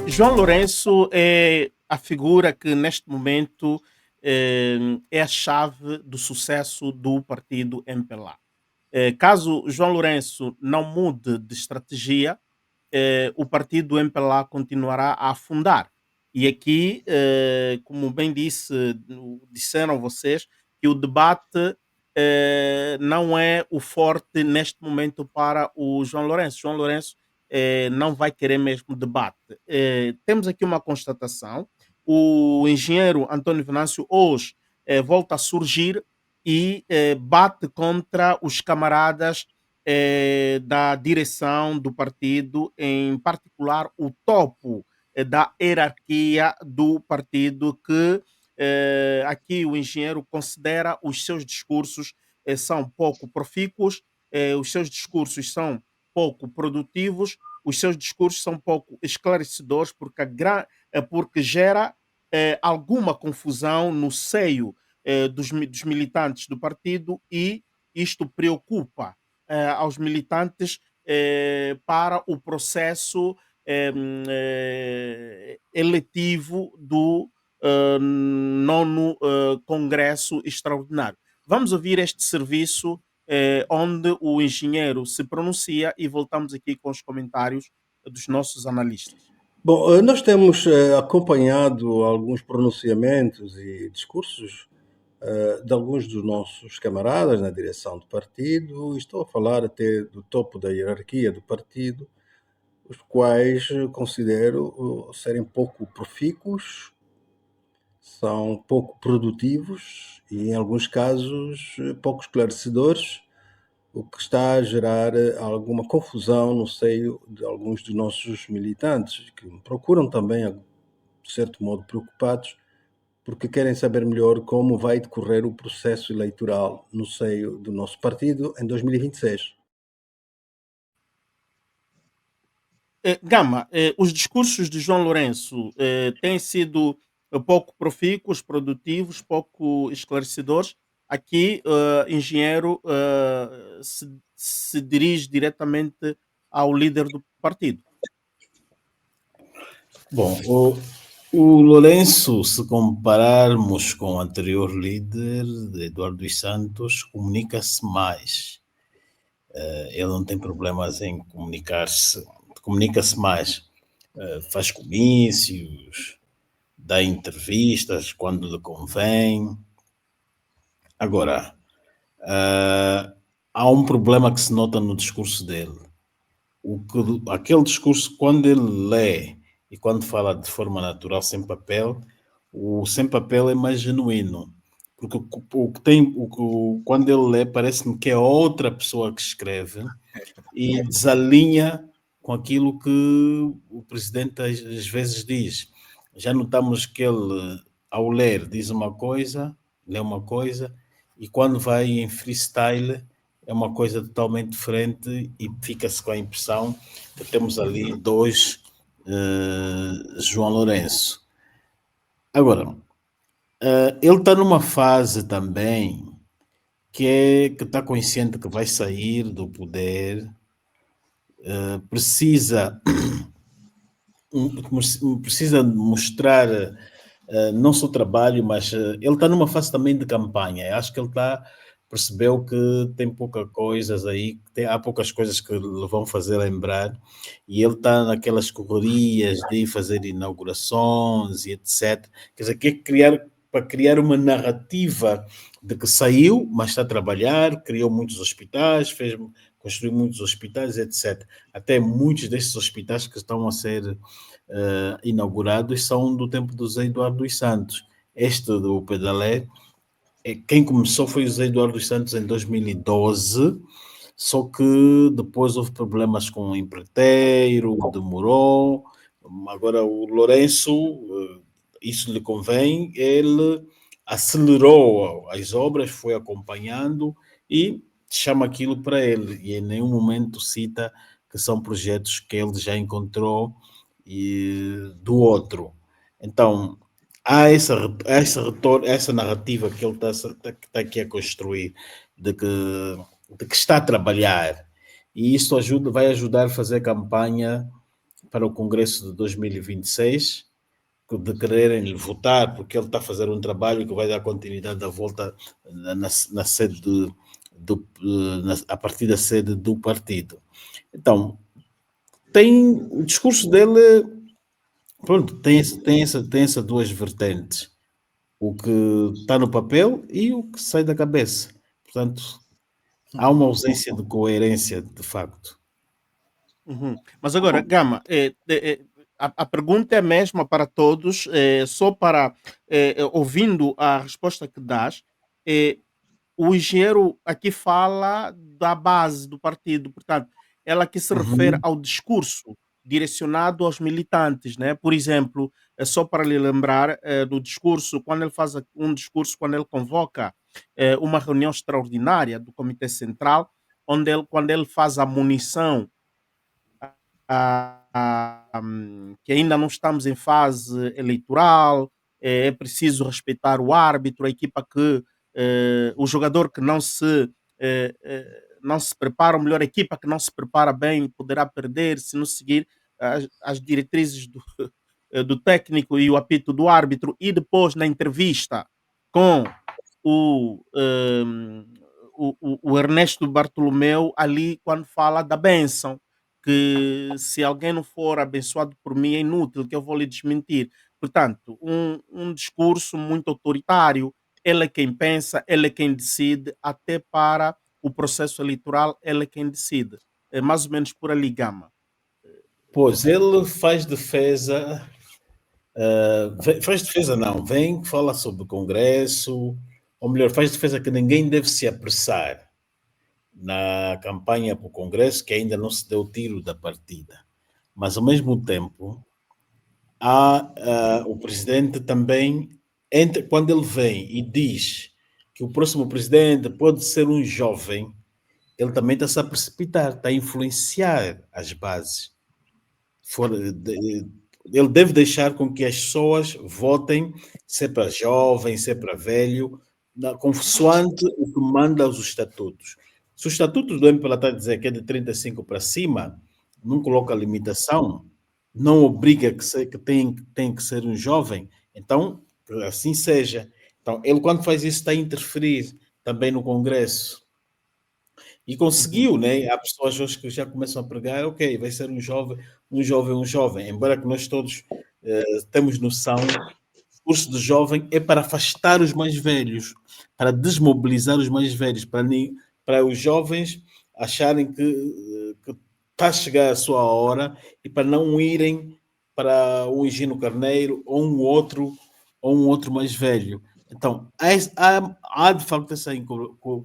João Lourenço é a figura que, neste momento, é a chave do sucesso do partido MPLA. Caso João Lourenço não mude de estratégia, o partido MPLA continuará a afundar. E aqui, como bem disseram vocês, que o debate não é o forte neste momento para o João Lourenço. João Lourenço não vai querer mesmo debate. Temos aqui uma constatação: o engenheiro António Venâncio hoje volta a surgir e bate contra os camaradas da direção do partido, em particular o topo da hierarquia do partido, que aqui o engenheiro considera os seus discursos são pouco profícuos, os seus discursos são pouco produtivos, os seus discursos são pouco esclarecedores, porque gera alguma confusão no seio dos militantes do partido, e isto preocupa aos militantes para o processo eletivo do nono Congresso Extraordinário. Vamos ouvir este serviço onde o engenheiro se pronuncia e voltamos aqui com os comentários dos nossos analistas. Bom, nós temos acompanhado alguns pronunciamentos e discursos de alguns dos nossos camaradas na direção do partido, estou a falar até do topo da hierarquia do partido, os quais considero serem pouco profícuos, são pouco produtivos e, em alguns casos, pouco esclarecedores, o que está a gerar alguma confusão no seio de alguns dos nossos militantes, que me procuram também, de certo modo, preocupados, porque querem saber melhor como vai decorrer o processo eleitoral no seio do nosso partido em 2026. Gama, os discursos de João Lourenço têm sido pouco profícuos, produtivos, pouco esclarecedores. Aqui, engenheiro se dirige diretamente ao líder do partido. Bom, o Lourenço, se compararmos com o anterior líder, Eduardo dos Santos, comunica-se mais. Ele não tem problemas em comunicar-se, comunica-se mais. Faz comícios, dá entrevistas quando lhe convém. Agora, há um problema que se nota no discurso dele. Aquele discurso, quando ele lê e quando fala de forma natural, sem papel, o sem papel é mais genuíno. Porque quando ele lê, parece-me que é outra pessoa que escreve e desalinha com aquilo que o presidente às vezes diz. Já notamos que ele, ao ler, diz uma coisa, lê uma coisa, e quando vai em freestyle é uma coisa totalmente diferente e fica-se com a impressão que temos ali dois João Lourenço. Agora, ele está numa fase também que está consciente que vai sair do poder, precisa mostrar não só trabalho, mas ele está numa fase também de campanha. Eu acho que ele percebeu que tem poucas coisas aí, há poucas coisas que lhe vão fazer lembrar, e ele está naquelas correrias de fazer inaugurações e etc. Quer dizer, para criar uma narrativa de que saiu, mas está a trabalhar, criou muitos hospitais, construiu muitos hospitais, etc. Até muitos desses hospitais que estão a ser inaugurados são do tempo do Zé Eduardo dos Santos. Este do Pedalé, quem começou foi o Zé Eduardo dos Santos em 2012, só que depois houve problemas com o empreiteiro, demorou. Agora o Lourenço, isso lhe convém, ele acelerou as obras, foi acompanhando e chama aquilo para ele, e em nenhum momento cita que são projetos que ele já encontrou do outro. Então, há essa narrativa que ele está aqui a construir, de que está a trabalhar, e isso vai ajudar a fazer campanha para o Congresso de 2026, de quererem votar, porque ele está a fazer um trabalho que vai dar continuidade à volta na sede a partir da sede do partido. Então, o discurso dele, pronto, tem essas duas vertentes. O que está no papel e o que sai da cabeça. Portanto, há uma ausência de coerência, de facto. Mas agora, Gama, a pergunta é a mesma para todos, só para, ouvindo a resposta que dás, o engenheiro aqui fala da base do partido, portanto, ela que se refere ao discurso direcionado aos militantes, né? Por exemplo, é só para lhe lembrar do discurso, quando ele faz um discurso, quando ele convoca uma reunião extraordinária do Comitê Central, quando ele faz a munição que ainda não estamos em fase eleitoral, é preciso respeitar o árbitro, a equipa que o jogador que não se prepara, ou melhor, a equipa que não se prepara bem poderá perder se não seguir as diretrizes do técnico e o apito do árbitro, e depois na entrevista com o, o Ernesto Bartolomeu, ali quando fala da bênção, que se alguém não for abençoado por mim é inútil, que eu vou lhe desmentir. Portanto, um discurso muito autoritário, ele é quem pensa, ele é quem decide, até para o processo eleitoral, ele é quem decide. É mais ou menos por ali, Gama. Pois, ele faz defesa, vem, fala sobre o Congresso, ou melhor, faz defesa que ninguém deve se apressar na campanha para o Congresso, que ainda não se deu o tiro da partida. Mas, ao mesmo tempo, o presidente também, quando ele vem e diz que o próximo presidente pode ser um jovem, ele também está-se a precipitar, está a influenciar as bases. Ele deve deixar com que as pessoas votem, se é para jovem, se é para velho, consoante o que manda os estatutos. Se o estatuto do MPLA está a dizer que é de 35 para cima, não coloca limitação, não obriga que tem que ser um jovem, então, assim seja. Então, ele, quando faz isso, está a interferir também no Congresso. E conseguiu, né? Há pessoas hoje que já começam a pregar, ok, vai ser um jovem. Embora que nós todos temos noção, o discurso do jovem é para afastar os mais velhos, para desmobilizar os mais velhos, para os jovens acharem que está a chegar a sua hora e para não irem para o Higino Carneiro ou um outro mais velho. Então, há de facto essa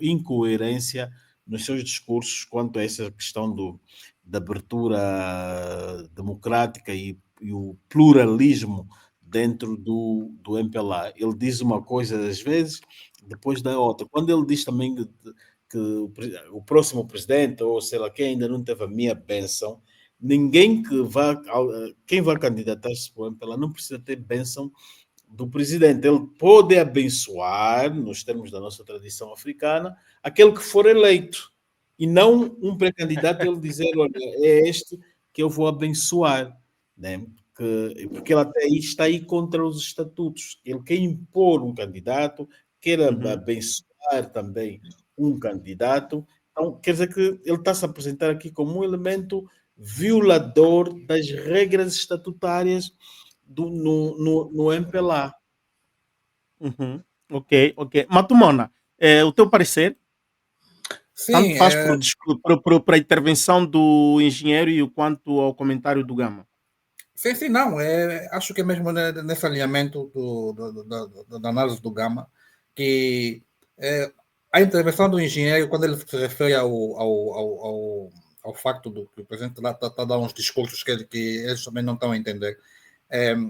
incoerência nos seus discursos quanto a essa questão da abertura democrática e o pluralismo dentro do MPLA. Ele diz uma coisa às vezes, depois da outra. Quando ele diz também que o próximo presidente, ou sei lá, quem ainda não teve a minha bênção, quem vai candidatar-se para o MPLA não precisa ter bênção do presidente. Ele pode abençoar, nos termos da nossa tradição africana, aquele que for eleito, e não um pré-candidato ele dizer, olha, é este que eu vou abençoar, né? Porque ele até aí está aí contra os estatutos. Ele quer impor um candidato, quer abençoar também um candidato. Então, quer dizer que ele está a se apresentar aqui como um elemento violador das regras estatutárias no MPLA. Ok. Matumona, o teu parecer? Sim, Tanto faz para a intervenção do engenheiro e o quanto ao comentário do Gama. sim, não. Acho que é mesmo nesse alinhamento da análise do Gama, que a intervenção do engenheiro, quando ele se refere ao facto do que o presidente está a dar uns discursos que eles também não estão a entender,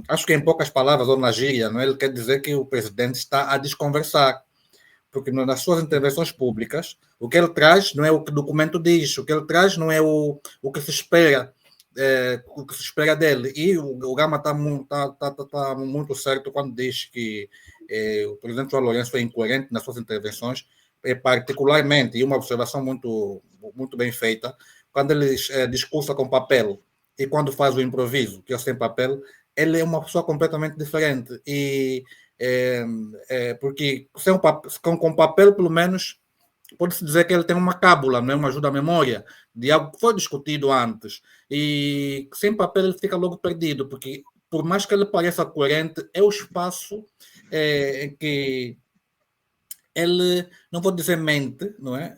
acho que em poucas palavras, ou na gíria, não é? Ele quer dizer que o presidente está a desconversar, porque nas suas intervenções públicas, o que ele traz não é o que o documento diz, o que ele traz não é o que se espera, o que se espera dele. E o Gama está muito certo quando diz que o presidente João Lourenço foi incoerente nas suas intervenções, particularmente, e uma observação muito, muito bem feita, quando ele discursa com papel e quando faz o improviso, que é o sem papel, ele é uma pessoa completamente diferente. E porque com papel, pelo menos, pode-se dizer que ele tem uma cábula, não é? Uma ajuda à memória de algo que foi discutido antes. E sem papel ele fica logo perdido, porque por mais que ele pareça coerente, é o espaço em que ele, não vou dizer mente, não é?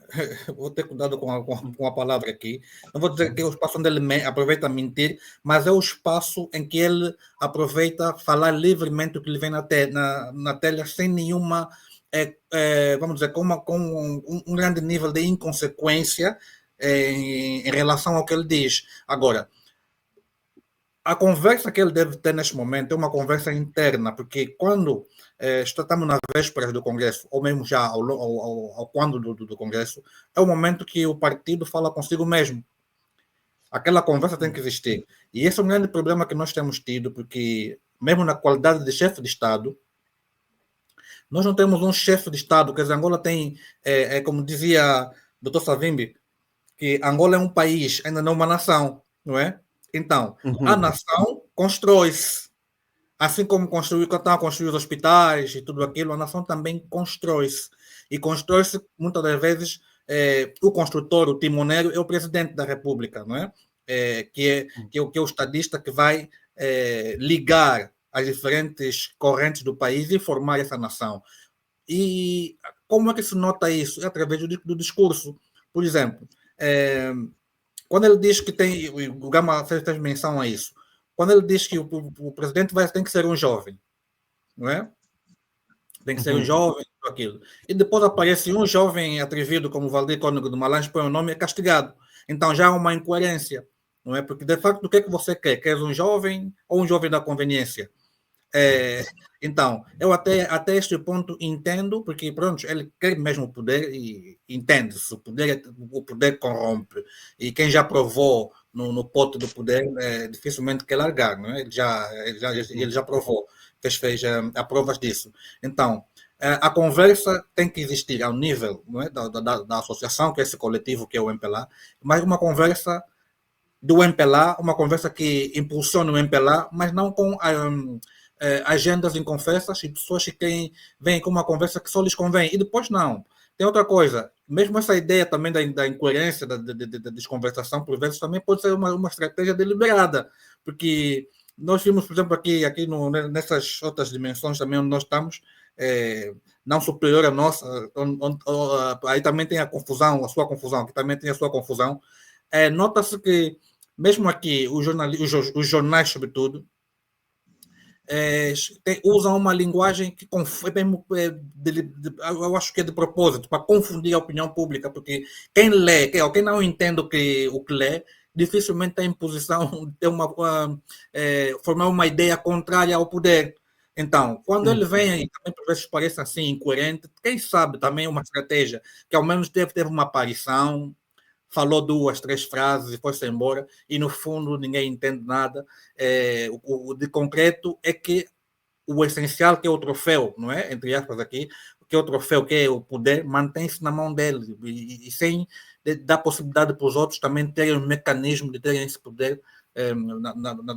Vou ter cuidado com a palavra aqui. Não vou dizer que é o espaço onde ele aproveita a mentir, mas é o espaço em que ele aproveita falar livremente o que lhe vem na tela, sem nenhuma, vamos dizer, com um grande nível de inconsequência em relação ao que ele diz. Agora, a conversa que ele deve ter neste momento é uma conversa interna, porque quando estamos nas vésperas do Congresso, ou mesmo já ao quando do Congresso, é o momento que o partido fala consigo mesmo. Aquela conversa tem que existir. E esse é um grande problema que nós temos tido, porque mesmo na qualidade de chefe de Estado, nós não temos um chefe de Estado, quer dizer, Angola tem, como dizia o Dr. Savimbi, que Angola é um país, ainda não uma nação, não é? Então, a nação constrói-se. Assim como estão a construir os hospitais e tudo aquilo, a nação também constrói-se. E constrói-se, muitas das vezes, o construtor, o timoneiro, é o presidente da República, não é? Que é o estadista que vai ligar as diferentes correntes do país e formar essa nação. E como é que se nota isso? É através do discurso. Por exemplo, quando ele diz que tem, o Gama fez menção a isso, quando ele diz que o presidente tem que ser um jovem, não é? Tem que ser um jovem, aquilo. E depois aparece um jovem atrevido como o Valdir Cônego do Malange, põe o nome, é castigado. Então já há uma incoerência, não é? Porque de facto o que é que você quer? Queres um jovem ou um jovem da conveniência? Então, eu até este ponto entendo, porque pronto, ele quer mesmo o poder e entende-se, o poder corrompe. E quem já provou no pote do poder dificilmente quer largar, não é? Ele já provou, fez a provas disso. Então, a conversa tem que existir ao nível, não é? da associação, que é esse coletivo que é o MPLA, mas uma conversa do MPLA, uma conversa que impulsiona o MPLA, mas não com agendas inconfessas e pessoas que vêm com uma conversa que só lhes convém. E depois não. Tem outra coisa. Mesmo essa ideia também da incoerência, da desconversação, por vezes, também pode ser uma estratégia deliberada. Porque nós vimos, por exemplo, aqui nessas outras dimensões também onde nós estamos, não superior à nossa, aí também tem a confusão, a sua confusão, aqui também tem a sua confusão. Nota-se que, mesmo aqui, os jornais, sobretudo, usam uma linguagem que eu acho que é de propósito, para confundir a opinião pública, porque quem lê, ou quem não entende o que lê, dificilmente tem posição de formar uma ideia contrária ao poder. Então, quando ele vem, também por vezes parece assim incoerente, quem sabe também uma estratégia, que ao menos teve uma aparição, falou 2, 3 frases e foi-se embora, e no fundo ninguém entende nada. O de concreto é que o essencial, que é o troféu, não é? Entre aspas aqui, que é o troféu, que é o poder, mantém-se na mão dele, e sem dar possibilidade para os outros também terem um mecanismo de terem esse poder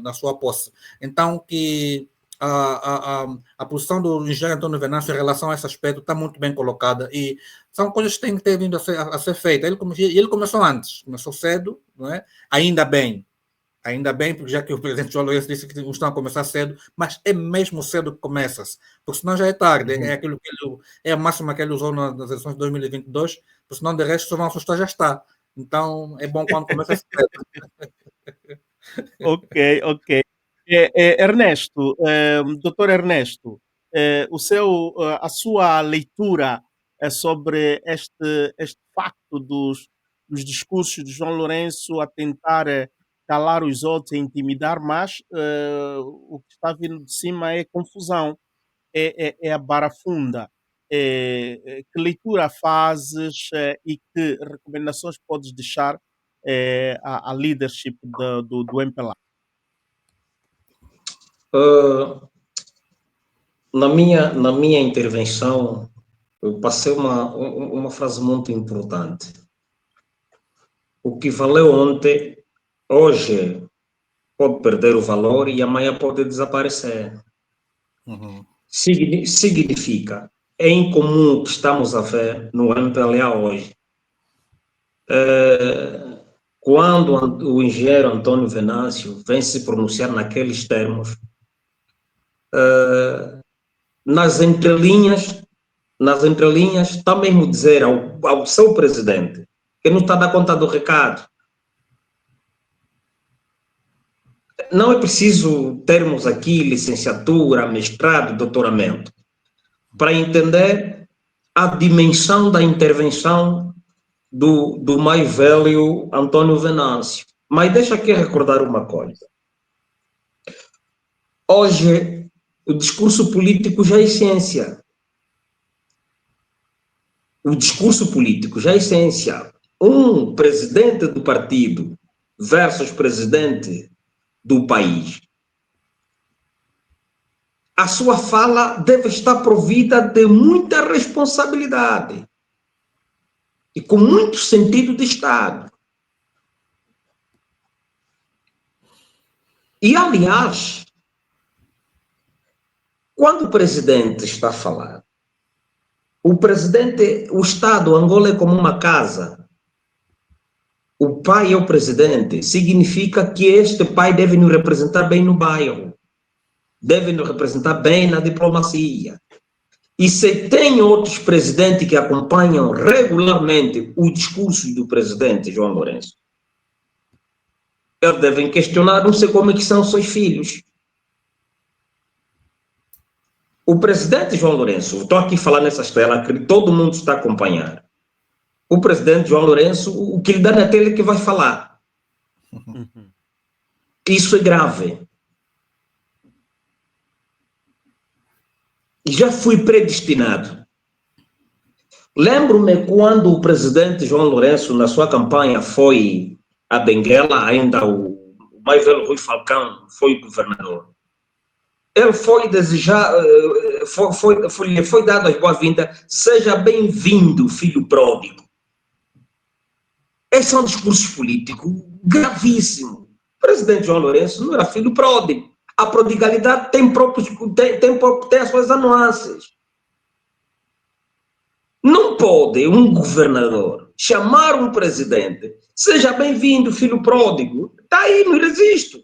na sua posse. Então, que a posição do engenheiro Antônio Venâncio em relação a esse aspecto está muito bem colocada, e são coisas que têm que ter vindo a ser feitas. Ele começou antes, começou cedo, não é? Ainda bem, porque já que o presidente João Lourenço disse que estão a começar cedo, mas é mesmo cedo que começa-se, porque senão já é tarde, é a máxima que ele usou nas eleições de 2022, porque senão de resto só vão assustar, já está. Então é bom quando começa cedo. Ok. Ernesto, doutor Ernesto, a sua leitura sobre este facto dos discursos de João Lourenço a tentar calar os outros e intimidar, mas o que está vindo de cima é confusão, é a barafunda. Que leitura fazes e que recomendações podes deixar à leadership do MPLA? Na minha intervenção, eu passei uma frase muito importante. O que valeu ontem, hoje pode perder o valor e amanhã pode desaparecer. Significa, é incomum o que estamos a ver no MPLA hoje. Quando o engenheiro Antônio Venâncio vem se pronunciar naqueles termos, nas entrelinhas, está mesmo dizer ao seu presidente que não está a dar conta do recado. Não é preciso termos aqui licenciatura, mestrado, doutoramento, para entender a dimensão da intervenção do mais velho Antônio Venâncio. Mas deixa aqui recordar uma coisa. Hoje, o discurso político já é ciência. O discurso político já é essencial. Um presidente do partido versus presidente do país. A sua fala deve estar provida de muita responsabilidade e com muito sentido de Estado. E, aliás, quando o presidente está a falar, o Estado, Angola é como uma casa. O pai é o presidente, significa que este pai deve nos representar bem no bairro, deve nos representar bem na diplomacia. E se tem outros presidentes que acompanham regularmente o discurso do presidente João Lourenço, eles devem questionar, não sei como é que são seus filhos. O presidente João Lourenço, estou aqui falando nessa tela que todo mundo está a acompanhar. O presidente João Lourenço, o que lhe dá na tela é que vai falar. Isso é grave. Já fui predestinado. Lembro-me quando o presidente João Lourenço, na sua campanha, foi a Benguela, ainda o mais velho Rui Falcão foi governador. Ele foi desejar, foi dado as boas-vindas, seja bem-vindo, filho pródigo. Esse é um discurso político gravíssimo. O presidente João Lourenço não era filho pródigo. A prodigalidade tem as suas nuances. Não pode um governador chamar um presidente, seja bem-vindo, filho pródigo. Está aí no registro.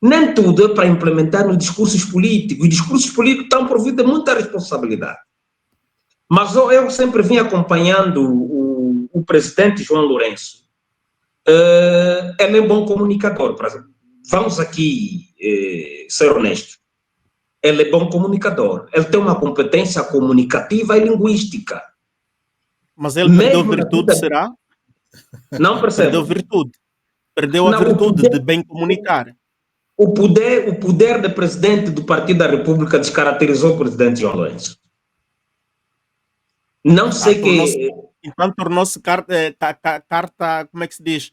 Nem tudo é para implementar nos discursos políticos. Os discursos políticos estão providos de muita responsabilidade. Mas eu sempre vim acompanhando o presidente João Lourenço. Ele é um bom comunicador. Vamos aqui ser honestos. Ele é bom comunicador. Ele tem uma competência comunicativa e linguística. Mas ele perdeu virtude, será? Não percebo. Perdeu virtude. Perdeu a virtude de bem comunicar. O poder de presidente do Partido da República descaracterizou o presidente João Lourenço. Não sei que... Então tornou-se carta, como é que se diz?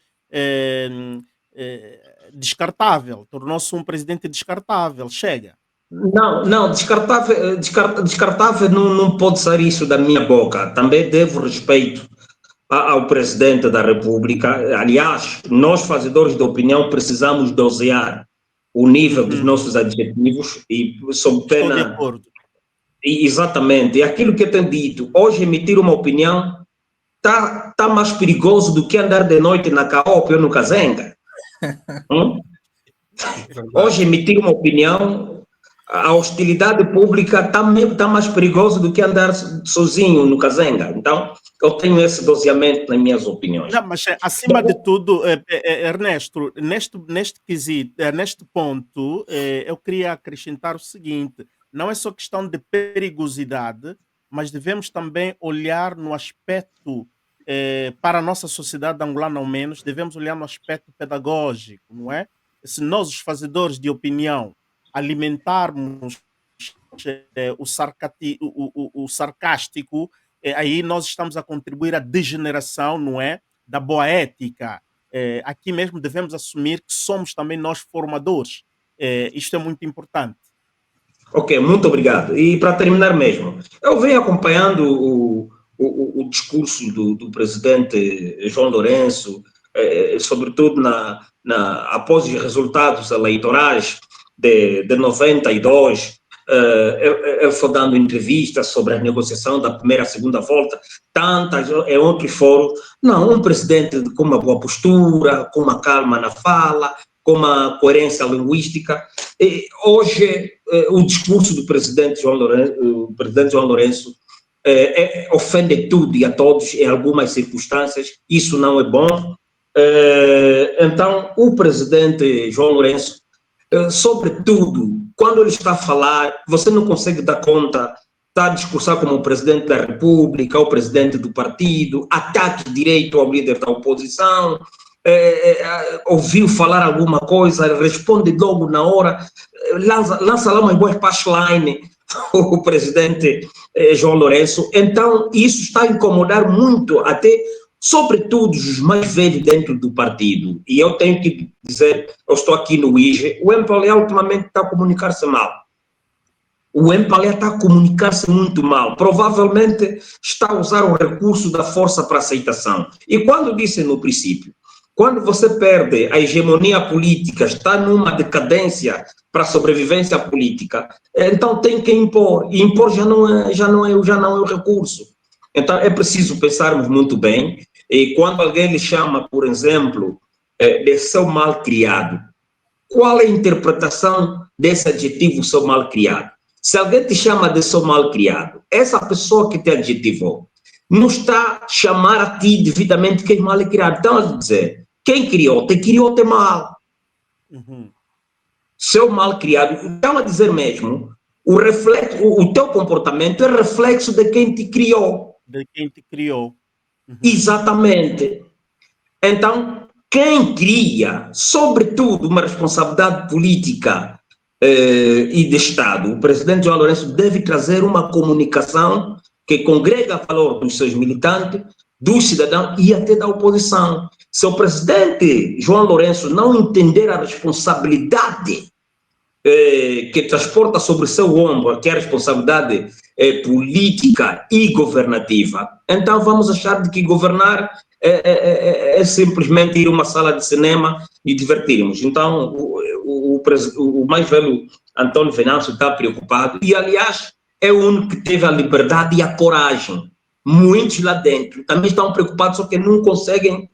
Descartável. Tornou-se um presidente descartável. Chega. Não, descartável não pode sair isso da minha boca. Também devo respeito ao presidente da República. Aliás, nós, fazedores de opinião, precisamos dosear o nível dos nossos adjetivos e sob pena... Estou de acordo. Exatamente. E aquilo que eu tenho dito, hoje emitir uma opinião tá mais perigoso do que andar de noite na Caope ou no Kazenga. Hoje emitir uma opinião, a hostilidade pública tá mais perigoso do que andar sozinho no Kazenga. Então, eu tenho esse doseamento nas minhas opiniões. Não, mas acima de tudo, Ernesto, neste quesito, neste ponto, eu queria acrescentar o seguinte: não é só questão de perigosidade, mas devemos também olhar no aspecto, para a nossa sociedade angolana ao menos, devemos olhar no aspecto pedagógico, não é? Se nós, os fazedores de opinião, alimentarmos o sarcástico, aí nós estamos a contribuir à degeneração, não é? Da boa ética. Aqui mesmo devemos assumir que somos também nós formadores. Isto é muito importante. Ok, muito obrigado. E para terminar mesmo, eu venho acompanhando o discurso do presidente João Lourenço, sobretudo após os resultados eleitorais de 92, ele foi dando entrevistas sobre a negociação da primeira e segunda volta, tantas em outros fóruns. Não, um presidente com uma boa postura, com uma calma na fala, com uma coerência linguística. E hoje, o discurso do presidente João Lourenço ofende tudo e a todos em algumas circunstâncias. Isso não é bom. Então, o presidente João Lourenço, sobretudo, quando ele está a falar, você não consegue dar conta, está a discursar como o presidente da República, o presidente do partido, ataque direito ao líder da oposição, ouviu falar alguma coisa, responde logo na hora, lança lá umas boas punchlines, o presidente João Lourenço. Então, isso está a incomodar muito, até sobretudo os mais velhos dentro do partido. E eu tenho que dizer, eu estou aqui no IGE, o MPLA ultimamente está a comunicar-se mal. O MPLA está a comunicar-se muito mal. Provavelmente está a usar o recurso da força para aceitação. E quando disse no princípio, quando você perde a hegemonia política, está numa decadência para a sobrevivência política, então tem que impor. E impor já não é o recurso. Então é preciso pensarmos muito bem. E quando alguém lhe chama, por exemplo, de seu mal criado, qual é a interpretação desse adjetivo seu mal criado? Se alguém te chama de seu mal criado, essa pessoa que te adjetivou não está a chamar a ti devidamente que é mal criado. Então, a dizer, quem criou-te mal. Uhum. Seu mal criado. Então, a dizer mesmo, o teu comportamento é reflexo de quem te criou. De quem te criou. Uhum. Exatamente. Então, quem cria, sobretudo, uma responsabilidade política e de Estado, o presidente João Lourenço deve trazer uma comunicação que congrega valor dos seus militantes, dos cidadãos e até da oposição. Se o presidente João Lourenço não entender a responsabilidade que transporta sobre seu ombro, que é a responsabilidade política e governativa, então vamos achar de que governar é simplesmente ir a uma sala de cinema e divertirmos. Então, o mais velho Antônio Venâncio está preocupado e, aliás, é o único que teve a liberdade e a coragem. Muitos lá dentro também estão preocupados, só que não conseguem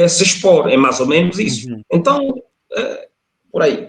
se expor. É mais ou menos isso. Uhum. Então, por aí.